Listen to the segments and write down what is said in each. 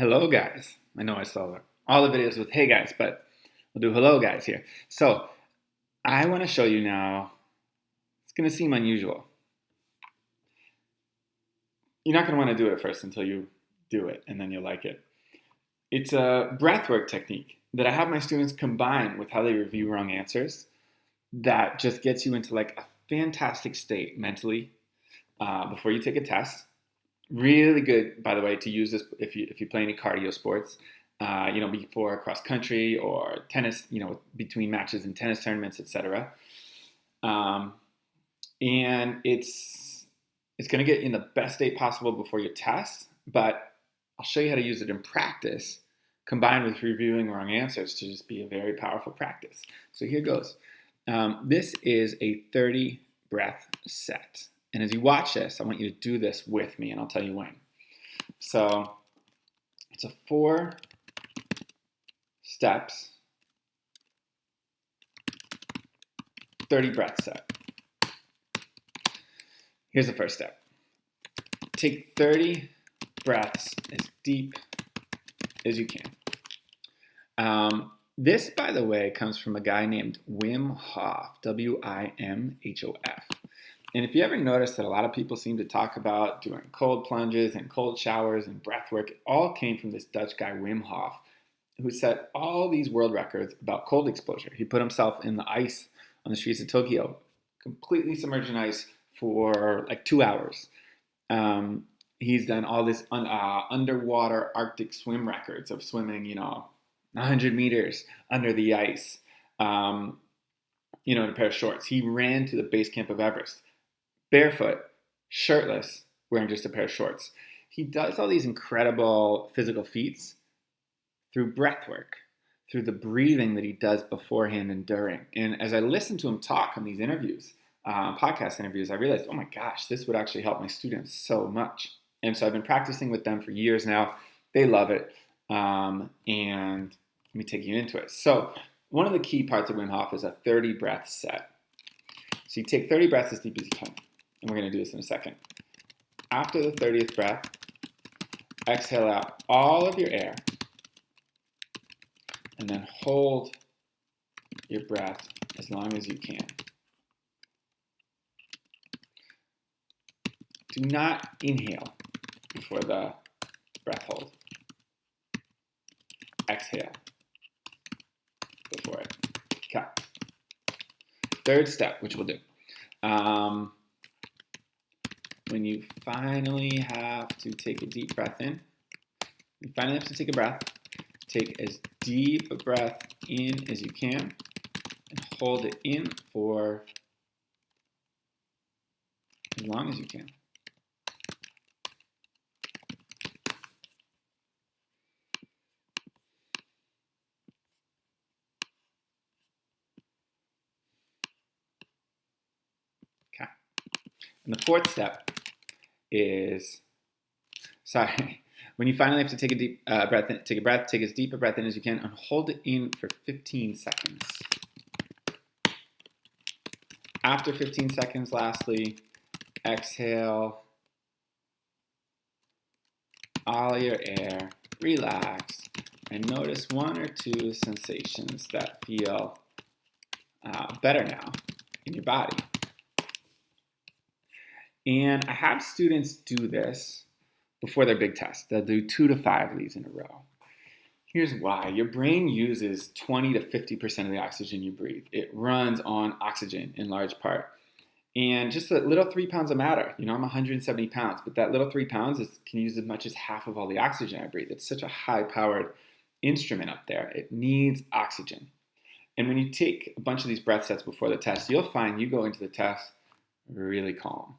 Hello, guys. I know I saw all the videos with hey, guys, but we'll do hello, guys here. So I want to show you now, it's going to seem unusual. You're not going to want to do it at first until you do it, and then you'll like it. It's a breathwork technique that I have my students combine with how they review wrong answers that just gets you into like a fantastic state mentally before you take a test. Really good, by the way, to use this if you play any cardio sports, before cross country or tennis, between matches in tennis tournaments, etc. And it's going to get you in the best state possible before your test, but I'll show you how to use it in practice, combined with reviewing wrong answers to just be a very powerful practice. So here goes. This is a 30 breath set. And as you watch this, I want you to do this with me, and I'll tell you when. So it's a 4 steps, 30 breath set. Here's the first step. Take 30 breaths as deep as you can. This, by the way, comes from a guy named Wim Hof, W-I-M-H-O-F. And if you ever notice that a lot of people seem to talk about doing cold plunges and cold showers and breath work, it all came from this Dutch guy, Wim Hof, who set all these world records about cold exposure. He put himself in the ice on the streets of Tokyo, completely submerged in ice for like 2 hours. He's done all this underwater Arctic swim records of swimming, 100 meters under the ice, in a pair of shorts. He ran to the base camp of Everest, barefoot, shirtless, wearing just a pair of shorts. He does all these incredible physical feats through breath work, through the breathing that he does beforehand and during. And as I listened to him talk on these interviews, podcast interviews, I realized, oh my gosh, this would actually help my students so much. And so I've been practicing with them for years now. They love it. And let me take you into it. So one of the key parts of Wim Hof is a 30 breath set. So you take 30 breaths as deep as you can. And we're going to do this in a second. After the 30th breath, exhale out all of your air. And then hold your breath as long as you can. Do not inhale before the breath hold. Exhale before it. Okay. Third step, which we'll do. When you finally have to take a deep breath in, take as deep a breath in as you can and hold it in for as long as you can. Okay. And the fourth step is, when you finally have to take a deep breath in, take as deep a breath in as you can and hold it in for 15 seconds. After 15 seconds, lastly, exhale all your air, relax, and notice one or two sensations that feel better now in your body. And I have students do this before their big test. They'll do 2 to 5 of these in a row. Here's why. Your brain uses 20 to 50% of the oxygen you breathe. It runs on oxygen in large part. And just a little 3 pounds of matter. I'm 170 pounds, but that little 3 pounds can use as much as half of all the oxygen I breathe. It's such a high-powered instrument up there. It needs oxygen. And when you take a bunch of these breath sets before the test, you'll find you go into the test really calm.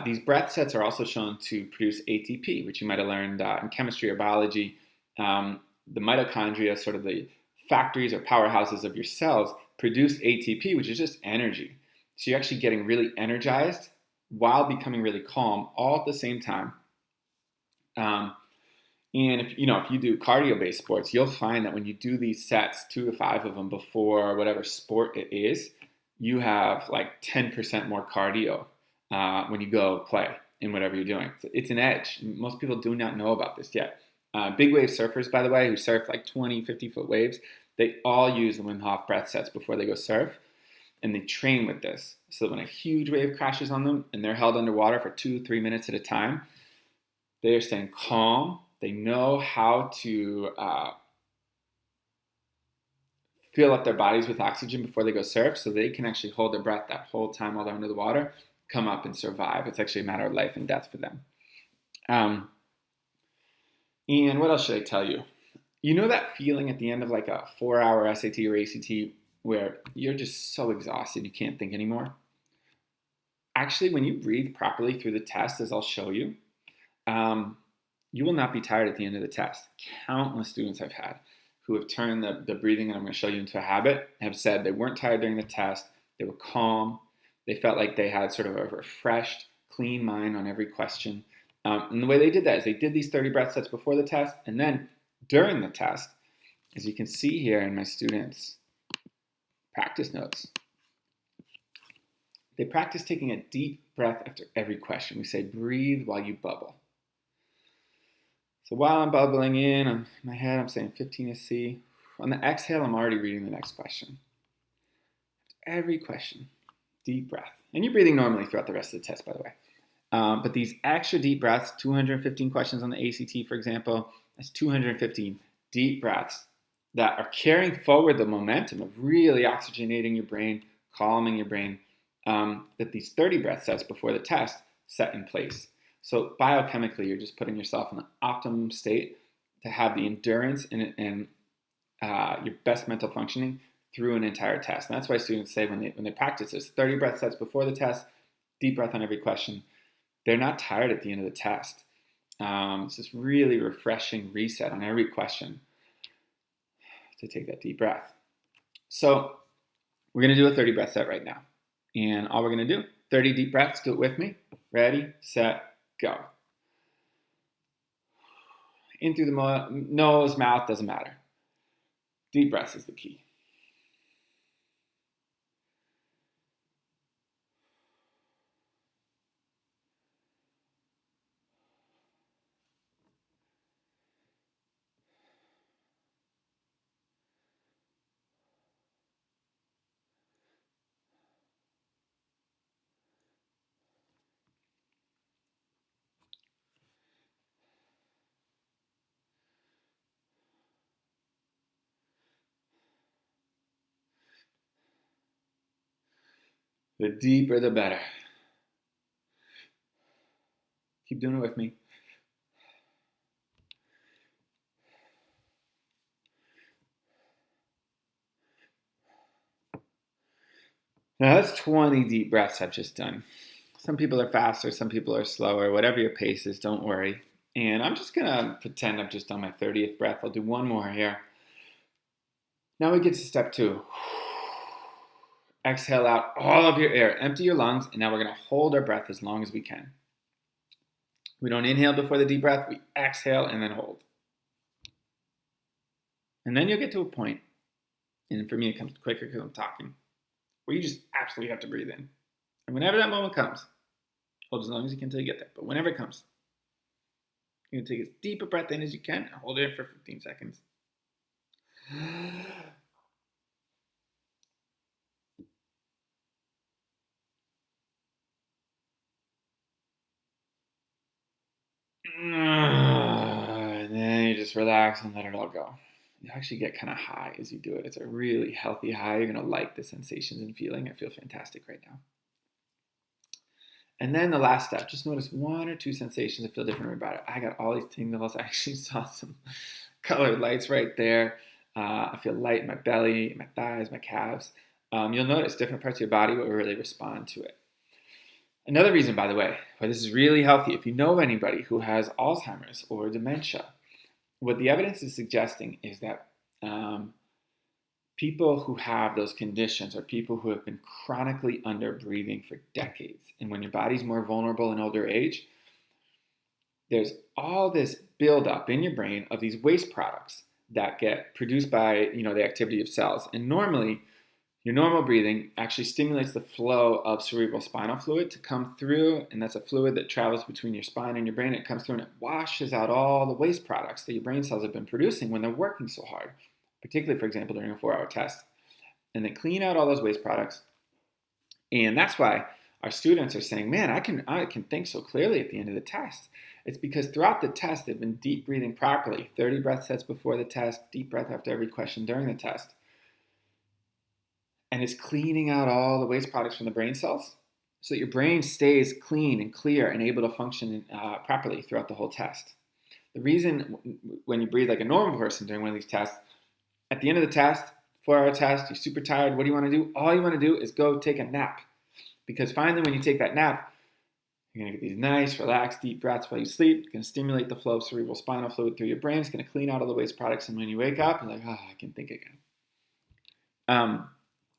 These breath sets are also shown to produce ATP, which you might have learned in chemistry or biology. The mitochondria, sort of the factories or powerhouses of your cells, produce ATP, which is just energy. So you're actually getting really energized while becoming really calm all at the same time. And if you do cardio-based sports, you'll find that when you do these sets, 2 to 5 of them before whatever sport it is, you have like 10% more cardio when you go play in whatever you're doing. It's an edge. Most people do not know about this yet. Big wave surfers, by the way, who surf like 20, 50-foot waves, they all use the Wim Hof breath sets before they go surf. And they train with this. So that when a huge wave crashes on them and they're held underwater for 2-3 minutes at a time, they are staying calm. They know how to fill up their bodies with oxygen before they go surf, so they can actually hold their breath that whole time while they're under the water, come up and survive. It's actually a matter of life and death for them. And what else should I tell you? You know that feeling at the end of like a 4-hour SAT or ACT where you're just so exhausted you can't think anymore? Actually, when you breathe properly through the test, as I'll show you, you will not be tired at the end of the test. Countless students I've had who have turned the breathing that I'm going to show you into a habit have said they weren't tired during the test, they were calm, they felt like they had sort of a refreshed, clean mind on every question. And the way they did that is they did these 30 breath sets before the test, and then during the test, as you can see here in my students' practice notes, they practice taking a deep breath after every question. We say, breathe while you bubble. So while I'm bubbling in my head, I'm saying 15 is C. On the exhale, I'm already reading the next question. Every question, deep breath. And you're breathing normally throughout the rest of the test, by the way. But these extra deep breaths, 215 questions on the ACT, for example, that's 215 deep breaths that are carrying forward the momentum of really oxygenating your brain, calming your brain, that these 30 breath sets before the test set in place. So biochemically, you're just putting yourself in the optimum state to have the endurance and your best mental functioning through an entire test. And that's why students say when they practice this, 30 breath sets before the test, deep breath on every question, they're not tired at the end of the test. It's this really refreshing reset on every question to take that deep breath. So we're going to do a 30 breath set right now. And all we're going to do, 30 deep breaths, do it with me. Ready, set, go. In through the nose, mouth, doesn't matter. Deep breaths is the key. The deeper, the better. Keep doing it with me. Now that's 20 deep breaths I've just done. Some people are faster, some people are slower. Whatever your pace is, don't worry. And I'm just going to pretend I've just done my 30th breath. I'll do one more here. Now we get to step 2. Exhale out all of your air. Empty your lungs, and now we're going to hold our breath as long as we can. We don't inhale before the deep breath. We exhale and then hold. And then you'll get to a point, and for me it comes quicker because I'm talking, where you just absolutely have to breathe in. And whenever that moment comes, hold as long as you can until you get there. But whenever it comes, you're going to take as deep a breath in as you can and hold it in for 15 seconds. And then you just relax and let it all go. You actually get kind of high as you do it. It's a really healthy high. You're going to like the sensations and feeling. I feel fantastic right now. And then the last step, just notice 1 or 2 sensations that feel different about it. I got all these tingles. I actually saw some colored lights right there. I feel light in my belly, my thighs, my calves. You'll notice different parts of your body will really respond to it. Another reason, by the way, why this is really healthy, if you know anybody who has Alzheimer's or dementia, what the evidence is suggesting is that people who have those conditions are people who have been chronically under breathing for decades. And when your body's more vulnerable in older age, there's all this buildup in your brain of these waste products that get produced by the activity of cells. And normally, Your normal breathing actually stimulates the flow of cerebral spinal fluid to come through, and that's a fluid that travels between your spine and your brain. It comes through and it washes out all the waste products that your brain cells have been producing when they're working so hard, particularly, for example, during a 4-hour test. And they clean out all those waste products. And that's why our students are saying, man, I can think so clearly at the end of the test. It's because throughout the test, they've been deep breathing properly. 30 breath sets before the test, deep breath after every question during the test. And it's cleaning out all the waste products from the brain cells so that your brain stays clean and clear and able to function properly throughout the whole test. The reason when you breathe like a normal person during one of these tests, at the end of the test, 4-hour test, you're super tired, what do you want to do? All you want to do is go take a nap. Because finally when you take that nap, you're going to get these nice, relaxed, deep breaths while you sleep. It's going to stimulate the flow of cerebral spinal fluid through your brain. It's going to clean out all the waste products. And when you wake up, you're like, oh, I can think again.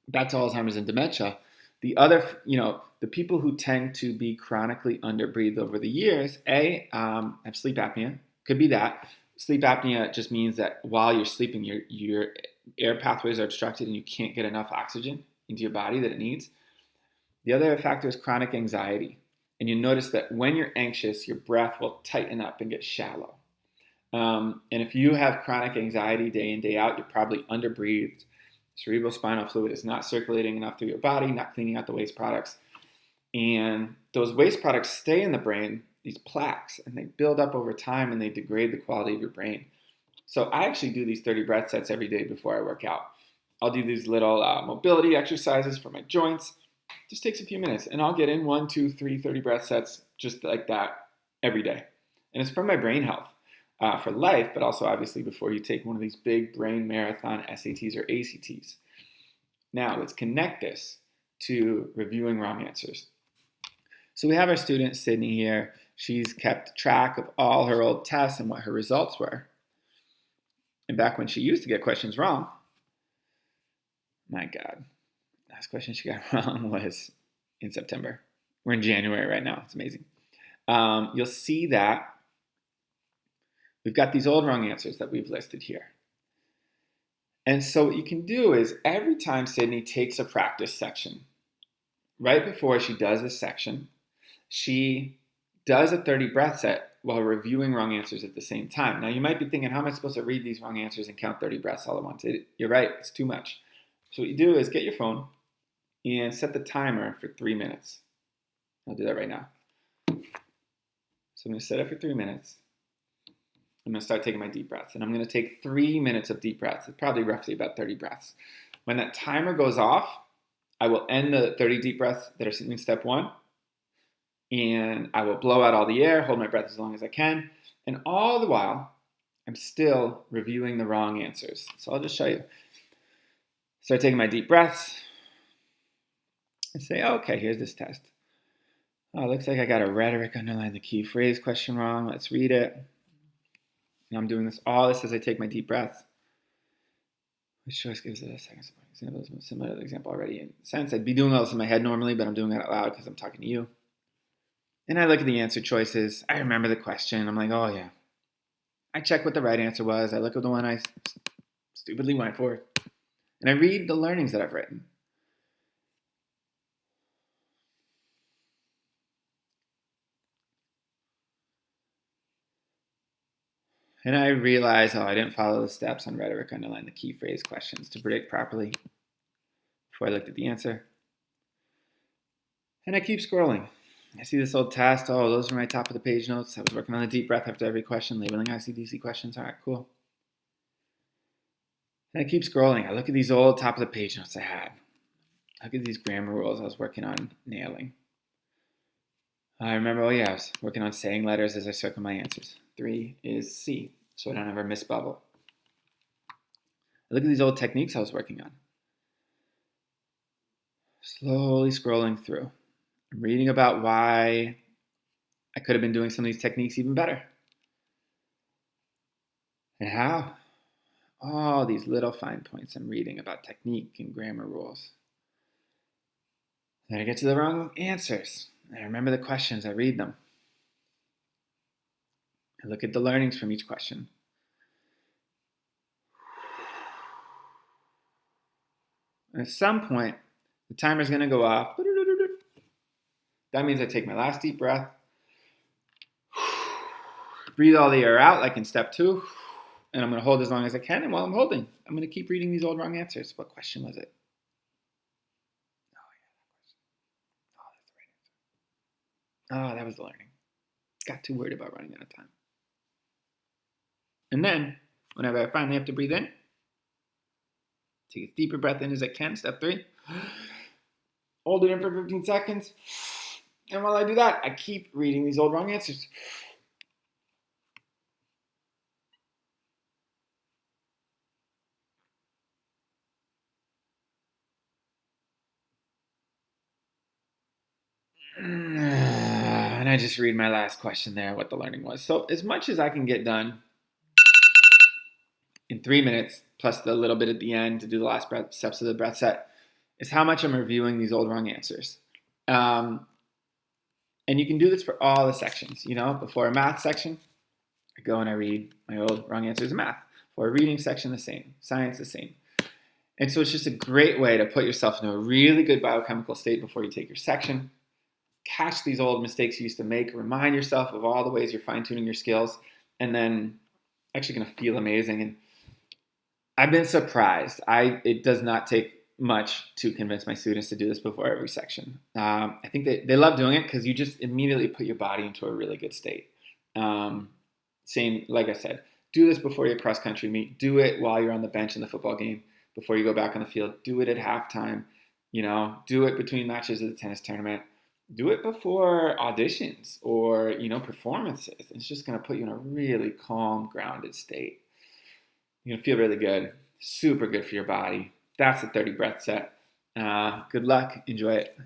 Back to Alzheimer's and dementia, the other, the people who tend to be chronically underbreathed over the years, have sleep apnea. Could be that. Sleep apnea just means that while you're sleeping, your air pathways are obstructed and you can't get enough oxygen into your body that it needs. The other factor is chronic anxiety. And you notice that when you're anxious, your breath will tighten up and get shallow. And if you have chronic anxiety day in, day out, you're probably underbreathed. Cerebral spinal fluid is not circulating enough through your body, not cleaning out the waste products. And those waste products stay in the brain, these plaques, and they build up over time and they degrade the quality of your brain. So I actually do these 30 breath sets every day before I work out. I'll do these little mobility exercises for my joints. It just takes a few minutes and I'll get in 1, 2, 3, 30 breath sets just like that every day. And it's for my brain health. For life, but also obviously before you take one of these big brain marathon SATs or ACTs. Now, let's connect this to reviewing wrong answers. So we have our student, Sydney, here. She's kept track of all her old tests and what her results were. And back when she used to get questions wrong, my God, last question she got wrong was in September. We're in January right now. It's amazing. You'll see that we've got these old wrong answers that we've listed here. And so what you can do is every time Sydney takes a practice section, right before she does this section, she does a 30 breath set while reviewing wrong answers at the same time. Now you might be thinking, how am I supposed to read these wrong answers and count 30 breaths all at once? You're right, it's too much. So what you do is get your phone and set the timer for 3 minutes. I'll do that right now. So I'm going to set it for 3 minutes. I'm going to start taking my deep breaths. And I'm going to take 3 minutes of deep breaths. It's probably roughly about 30 breaths. When that timer goes off, I will end the 30 deep breaths that are in step 1. And I will blow out all the air, hold my breath as long as I can. And all the while, I'm still reviewing the wrong answers. So I'll just show you. Start taking my deep breaths. And say, okay, here's this test. Oh, it looks like I got a rhetoric underline the key phrase question wrong. Let's read it. And I'm doing all this as I take my deep breath. Which choice gives it a second example? Is similar to the example already. In a sense, I'd be doing all this in my head normally, but I'm doing it out loud because I'm talking to you. And I look at the answer choices. I remember the question. I'm like, oh yeah. I check what the right answer was. I look at the one I stupidly went for. And I read the learnings that I've written. And I realize, I didn't follow the steps on rhetoric underline the key phrase questions to predict properly before I looked at the answer. And I keep scrolling. I see this old test. Oh, those are my top of the page notes. I was working on the deep breath after every question, labeling ICDC questions. All right, cool. And I keep scrolling. I look at these old top of the page notes I had. I look at these grammar rules I was working on nailing. I remember, I was working on saying letters as I circle my answers. 3 is C, so I don't ever miss bubble. I look at these old techniques I was working on. Slowly scrolling through. I'm reading about why I could have been doing some of these techniques even better. And how? All these little fine points I'm reading about technique and grammar rules. Then I get to the wrong answers. I remember the questions, I read them. I look at the learnings from each question. And at some point, the timer's going to go off. That means I take my last deep breath, breathe all the air out like in step 2, and I'm going to hold as long as I can. And while I'm holding, I'm going to keep reading these old wrong answers. What question was it? Oh, that was the learning. Got too worried about running out of time. And then, whenever I finally have to breathe in, take as deep a breath in as I can, step 3. Hold it in for 15 seconds. And while I do that, I keep reading these old wrong answers. And I just read my last question there, what the learning was. So as much as I can get done in 3 minutes, plus the little bit at the end to do the last steps of the breath set, is how much I'm reviewing these old wrong answers. And you can do this for all the sections. Before a math section, I go and I read my old wrong answers in math. For a reading section, the same. Science, the same. And so it's just a great way to put yourself into a really good biochemical state before you take your section. Catch these old mistakes you used to make. Remind yourself of all the ways you're fine-tuning your skills. And then actually going to feel amazing. And I've been surprised. It does not take much to convince my students to do this before every section. I think they love doing it because you just immediately put your body into a really good state. Same, like I said, do this before your cross-country meet. Do it while you're on the bench in the football game, before you go back on the field. Do it at halftime. Do it between matches of the tennis tournament. Do it before auditions or, performances. It's just going to put you in a really calm, grounded state. You're going to feel really good. Super good for your body. That's the 30 breath set. Good luck. Enjoy it.